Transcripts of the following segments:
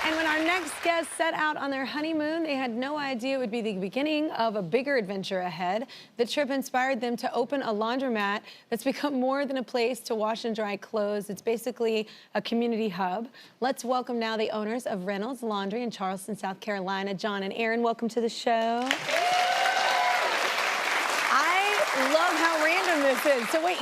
And when our next guest set out on their honeymoon, they had no idea it would be the beginning of a bigger adventure ahead. The trip inspired them to open a laundromat that's become more than a place to wash and dry clothes. It's basically a community hub. Let's welcome now the owners of Reynolds Laundry in Charleston, South Carolina, Jon and Erin. Welcome to the show. I love how random this is. So wait,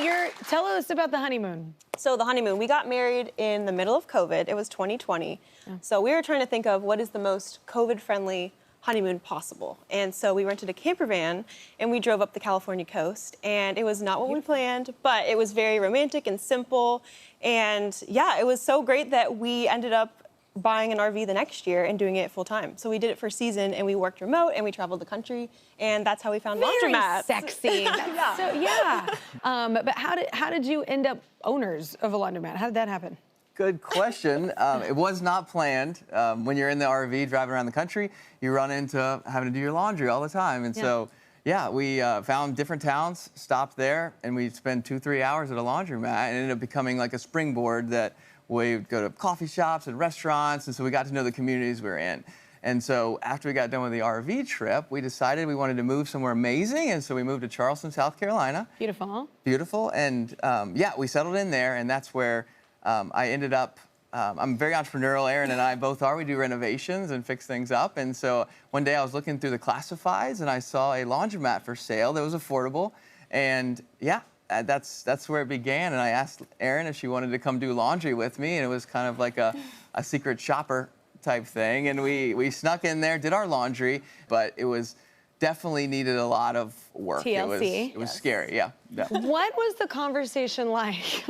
tell us about the honeymoon. So the honeymoon, we got married in the middle of COVID. It was 2020. So we were trying to think of what is the most COVID-friendly honeymoon possible. And so we rented a camper van and we drove up the California coast, and it was not what we planned, but it was very romantic and simple. And yeah, it was so great that we ended up buying an RV the next year and doing it full time. So we did it for a season and we worked remote and we traveled the country, and that's how we found Laundromat. Sexy. Yeah. So, yeah. But how did you end up owners of a laundromat? How did that happen? Good question. It was not planned. When you're in the RV driving around the country, you run into having to do your laundry all the time. And so, yeah, we found different towns, stopped there, and we'd spend 2-3 hours at a laundromat, and it ended up becoming like a springboard that we'd go to coffee shops and restaurants, and so we got to know the communities we were in. And so after we got done with the RV trip, we decided we wanted to move somewhere amazing, and so we moved to Charleston, South Carolina. Beautiful. Beautiful, and yeah, we settled in there, and that's where I ended up. I'm very entrepreneurial, Erin and I both are. We do renovations and fix things up, and so one day I was looking through the classifieds, and I saw a laundromat for sale that was affordable, and yeah, that's where it began. And I asked Erin if she wanted to come do laundry with me, and it was kind of like a secret shopper type thing. And we snuck in there, did our laundry, but it was definitely needed a lot of work. TLC. It was scary, yeah. What was the conversation like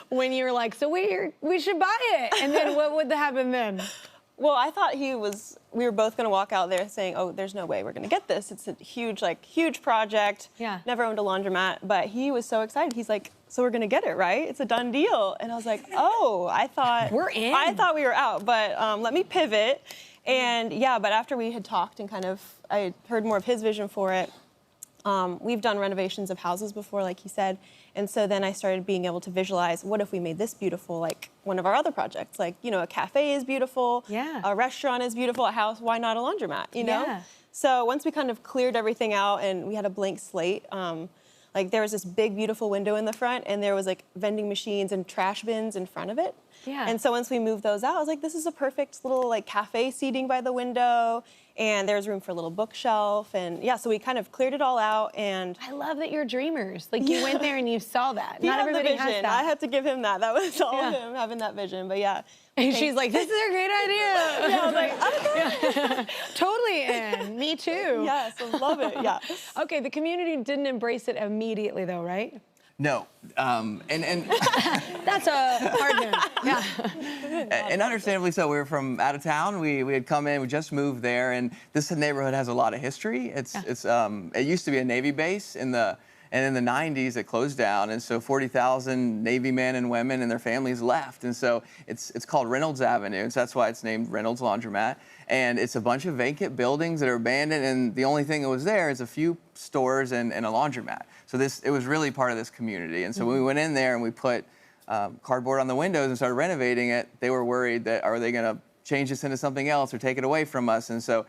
when you were like, so we should buy it? And then what would happen then? Well, I thought we were both going to walk out there saying, oh, there's no way we're going to get this. It's a huge project. Yeah. Never owned a laundromat. But he was so excited. He's like, so we're going to get it, right? It's a done deal. And I was like, oh, I thought we're in. I thought we were out, but let me pivot. And yeah, but after we had talked and I heard more of his vision for it, we've done renovations of houses before, like he said. And so then I started being able to visualize, what if we made this beautiful, like one of our other projects? Like, you know, a cafe is beautiful, a restaurant is beautiful, a house, why not a laundromat, you know? Yeah. So once we kind of cleared everything out and we had a blank slate, like there was this big, beautiful window in the front, and there was like vending machines and trash bins in front of it. Yeah. And so once we moved those out, I was like, this is a perfect little like cafe seating by the window, and there's room for a little bookshelf, and yeah, so we kind of cleared it all out. And I love that you're dreamers. Like you went there and you saw that. Not everybody the vision. has that. I had to give him that. That was all him having that vision. But yeah. And she's like, this is a great idea. Yeah, I was like, okay. Totally in. Me too. Yes, I love it. Yeah. Okay, the community didn't embrace it immediately though, right? No, and that's a hard no. Yeah. And understandably so. We were from out of town. We had come in. We just moved there, and this neighborhood has a lot of history. It used to be a Navy base and in the 90s it closed down, and so 40,000 Navy men and women and their families left, and so it's called Reynolds Avenue, and so that's why it's named Reynolds Laundromat. And it's a bunch of vacant buildings that are abandoned, and the only thing that was there is a few stores and a laundromat. So it was really part of this community. And so when we went in there and we put cardboard on the windows and started renovating it, they were worried that, are they going to change this into something else or take it away from us? And so,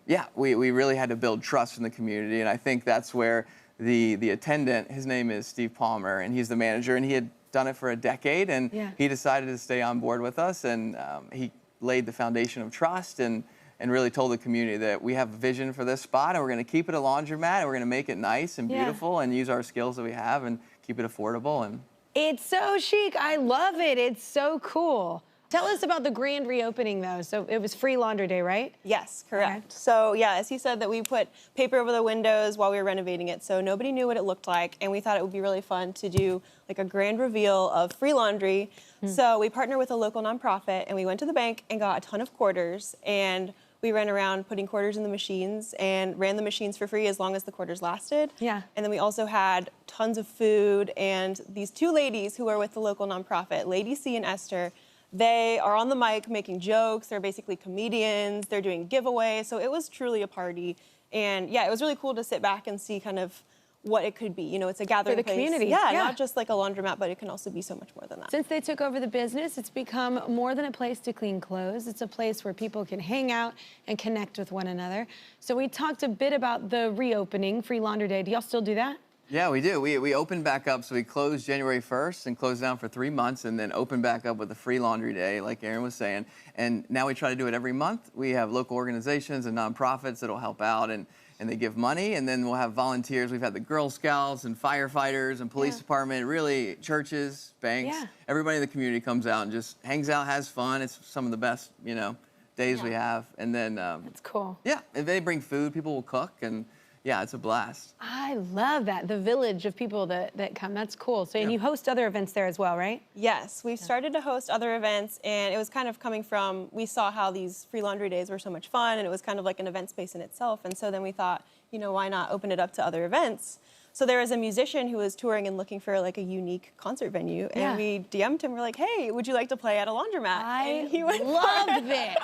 yeah, we really had to build trust in the community. And I think that's where the attendant, his name is Steve Palmer, and he's the manager, and he had done it for a decade, and he decided to stay on board with us, and he laid the foundation of trust and really told the community that we have a vision for this spot, and we're going to keep it a laundromat, and we're going to make it nice and beautiful and use our skills that we have and keep it affordable. And it's so chic. I love it. It's so cool. Tell us about the grand reopening, though. So it was free laundry day, right? Yes, correct. So yeah, as he said, that we put paper over the windows while we were renovating it, so nobody knew what it looked like, and we thought it would be really fun to do like a grand reveal of free laundry. So we partnered with a local nonprofit, and we went to the bank and got a ton of quarters, and we ran around putting quarters in the machines and ran the machines for free as long as the quarters lasted. Yeah. And then we also had tons of food, and these two ladies who are with the local nonprofit, Lady C and Esther, they are on the mic making jokes. They're basically comedians. They're doing giveaways. So it was truly a party. And yeah, it was really cool to sit back and see kind of what it could be. You know, it's a gathering the place. community. Yeah, Yeah. not just like a laundromat, but it can also be so much more than that. Since they took over the business, it's become more than a place to clean clothes. It's a place where people can hang out and connect with one another. So we talked a bit about the reopening, Free Laundry Day. Do y'all still do that? Yeah, we do. We opened back up, so we closed January 1st and closed down for 3 months and then opened back up with a free laundry day, like Erin was saying. And now we try to do it every month. We have local organizations and nonprofits that'll help out and they give money, and then we'll have volunteers. We've had the Girl Scouts and firefighters and police department, really churches, banks. Yeah. Everybody in the community comes out and just hangs out, has fun. It's some of the best, you know, days we have. And then, That's cool. yeah, if they bring food, people will cook, and yeah, it's a blast. I love that, the village of people that come. That's cool. So, and you host other events there as well, right? Yes, we've started to host other events, and it was kind of coming from, we saw how these free laundry days were so much fun, and it was kind of like an event space in itself. And so then we thought, you know, why not open it up to other events? So there was a musician who was touring and looking for like a unique concert venue, and we DM'd him. We're like, hey, would you like to play at a laundromat? I he went love this.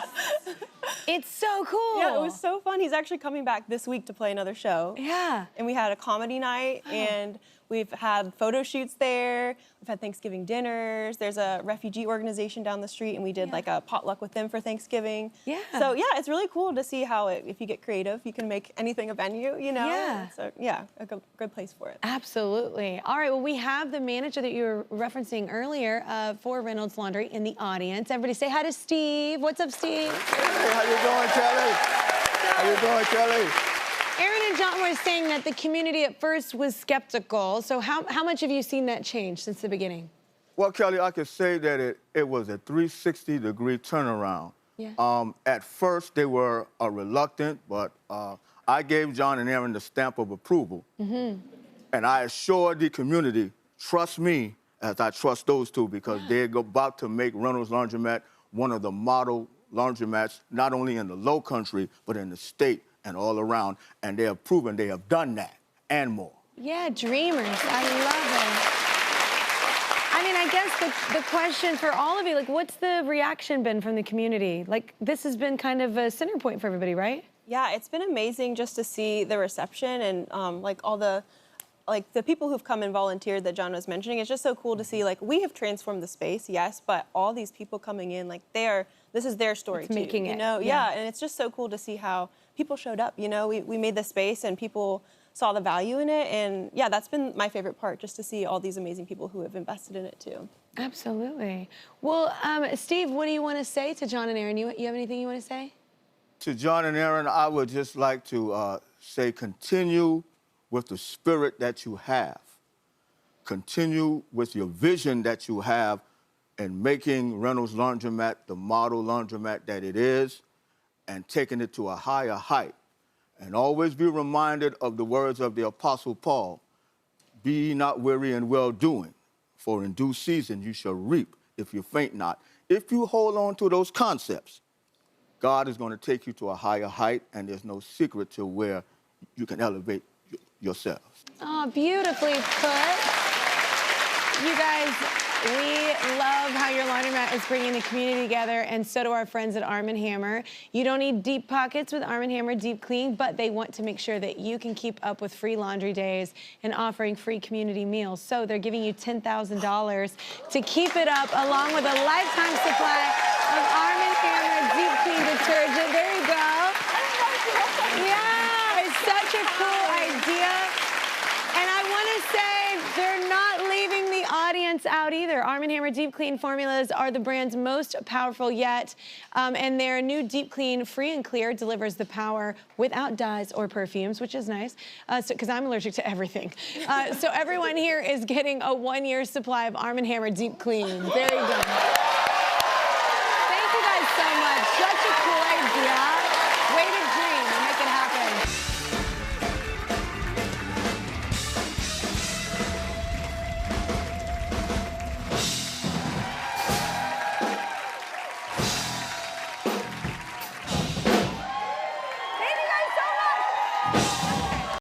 It's so cool. Yeah, it was so fun. He's actually coming back this week to play another show. Yeah. And we had a comedy night, and we've had photo shoots there. We've had Thanksgiving dinners. There's a refugee organization down the street, and we did like a potluck with them for Thanksgiving. Yeah. So yeah, it's really cool to see how if you get creative, you can make anything a venue, you know? Yeah. So yeah, a good place for it. Absolutely. All right, well, we have the manager that you were referencing earlier for Reynolds Laundry in the audience. Everybody say hi to Steve. What's up, Steve? Hey, how you doing, Kelly? How you doing, Kelly? Erin and Jon were saying that the community at first was skeptical. So how much have you seen that change since the beginning? Well, Kelly, I could say that it was a 360-degree turnaround. Yeah. At first, they were reluctant, but I gave Jon and Erin the stamp of approval. And I assured the community, trust me as I trust those two, because they're about to make Reynolds Laundromat one of the model laundromats, not only in the Low Country, but in the state and all around. And they have proven they have done that and more. Yeah, dreamers. I love it. I mean, I guess the question for all of you, like, what's the reaction been from the community? Like, this has been kind of a center point for everybody, right? Yeah, it's been amazing just to see the reception and like all the people who've come and volunteered that Jon was mentioning. It's just so cool to see, like, we have transformed the space, yes, but all these people coming in, like, this is their story too. Making it, you know? Yeah, and it's just so cool to see how people showed up, you know? We made the space and people saw the value in it, and yeah, that's been my favorite part, just to see all these amazing people who have invested in it too. Absolutely. Well, Steve, what do you want to say to Jon and Erin? You have anything you want to say? To Jon and Erin, I would just like to say continue with the spirit that you have. Continue with your vision that you have in making Reynolds Laundromat the model laundromat that it is and taking it to a higher height. And always be reminded of the words of the Apostle Paul, be ye not weary in well-doing, for in due season you shall reap if you faint not. If you hold on to those concepts, God is going to take you to a higher height, and there's no secret to where you can elevate yourselves. Oh, beautifully put. You guys, we love how your laundromat is bringing the community together, and so do our friends at Arm & Hammer. You don't need deep pockets with Arm & Hammer Deep Clean, but they want to make sure that you can keep up with free laundry days and offering free community meals. So they're giving you $10,000 to keep it up, along with a lifetime supply of Arm & Hammer Deep Clean detergent. There you go. Yeah, it's such a cool idea. And I want to say they're not leaving the audience out either. Arm & Hammer Deep Clean formulas are the brand's most powerful yet. And their new Deep Clean Free and Clear delivers the power without dyes or perfumes, which is nice, because I'm allergic to everything. So everyone here is getting a 1-year supply of Arm & Hammer Deep Clean. There you go.